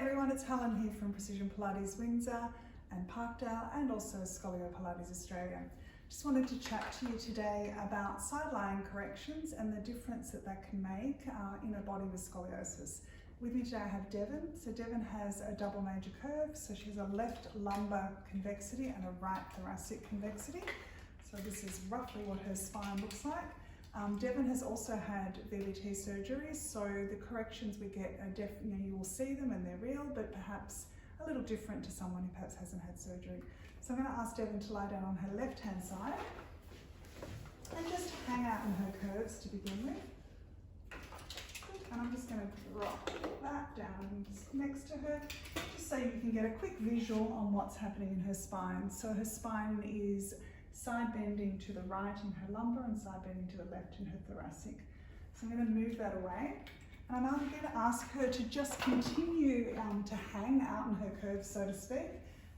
everyone, it's Helen here from Precision Pilates Windsor and Parkdale and also Scolio-Pilates Australia. Just wanted to chat to you today about sidelying corrections and the difference that that can make in a body with scoliosis. With me today I have Devon. So Devon has a double major curve, so she has a left lumbar convexity and a right thoracic convexity. So this is roughly what her spine looks like. Devon has also had VBT surgery, so the corrections we get are definitely, you will see them and they're real, but perhaps a little different to someone who perhaps hasn't had surgery. So I'm going to ask Devon to lie down on her left hand side and just hang out in her curves to begin with. And I'm just going to drop that down next to her, just so you can get a quick visual on what's happening in her spine. So her spine is side bending to the right in her lumbar and side bending to the left in her thoracic. So I'm going to move that away, and I'm going to ask her to just continue to hang out in her curve, so to speak.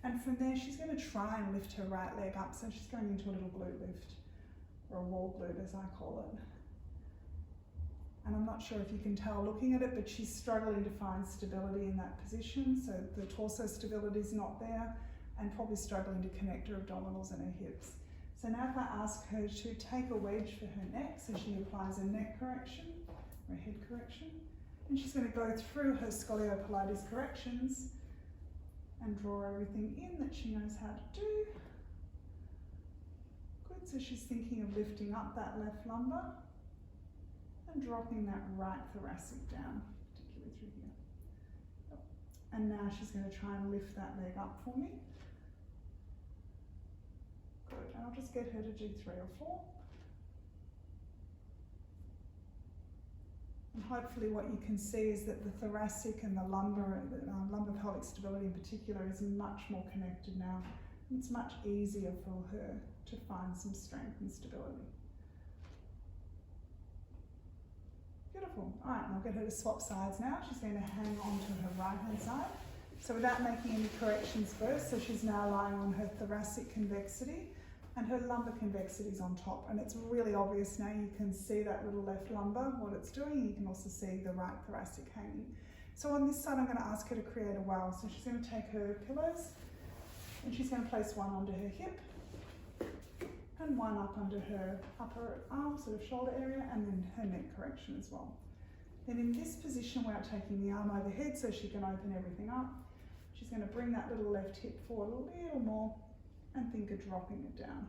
And from there, she's going to try and lift her right leg up. So she's going into a little glute lift, or a wall glute as I call it. And I'm not sure if you can tell looking at it, but she's struggling to find stability in that position. So the torso stability is not there, and probably struggling to connect her abdominals and her hips. So now if I ask her to take a wedge for her neck, so she applies a neck correction, or a head correction, and she's going to go through her Scolio-Pilates corrections and draw everything in that she knows how to do. Good, so she's thinking of lifting up that left lumbar and dropping that right thoracic down, particularly through here. And now she's going to try and lift that leg up for me. Good, and I'll just get her to do 3 or 4. And hopefully what you can see is that the thoracic and the lumbar pelvic stability in particular is much more connected now. It's much easier for her to find some strength and stability. Beautiful. All right, and I'll get her to swap sides now. She's going to hang on to her right hand side. So without making any corrections first, so she's now lying on her thoracic convexity and her lumbar convexity is on top. And it's really obvious now, you can see that little left lumbar, what it's doing. You can also see the right thoracic hanging. So on this side, I'm going to ask her to create a well. So she's going to take her pillows and she's going to place one under her hip and one up under her upper arm, sort of shoulder area, and then her neck correction as well. Then in this position, without taking the arm overhead so she can open everything up, she's going to bring that little left hip forward a little more and think of dropping it down.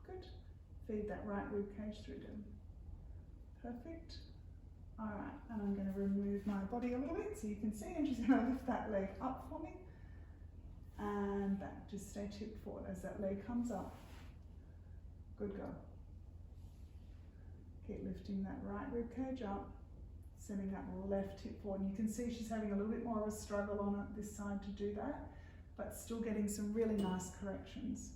Good. Feed that right rib cage through them. Perfect. All right, and I'm going to remove my body a little bit so you can see, and she's going to lift that leg up for me and back. Just stay tipped forward as that leg comes up. Good go. Keep lifting that right rib cage up, sending that left hip forward. And you can see she's having a little bit more of a struggle on it this side to do that, but still getting some really nice corrections.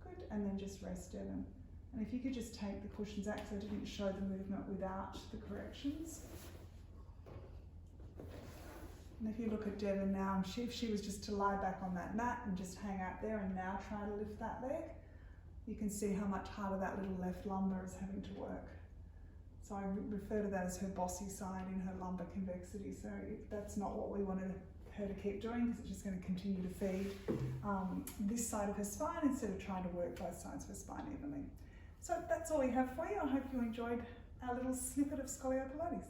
Good, and then just rest Devon. And if you could just take the cushions out, because I didn't show the movement without the corrections. And if you look at Devon now, if she was just to lie back on that mat and just hang out there and now try to lift that leg, you can see how much harder that little left lumbar is having to work. So I refer to that as her bossy side in her lumbar convexity. So that's not what we wanted her to keep doing, because it's just going to continue to feed this side of her spine instead of trying to work both sides of her spine evenly. So that's all we have for you. I hope you enjoyed our little snippet of Scolio-Pilates.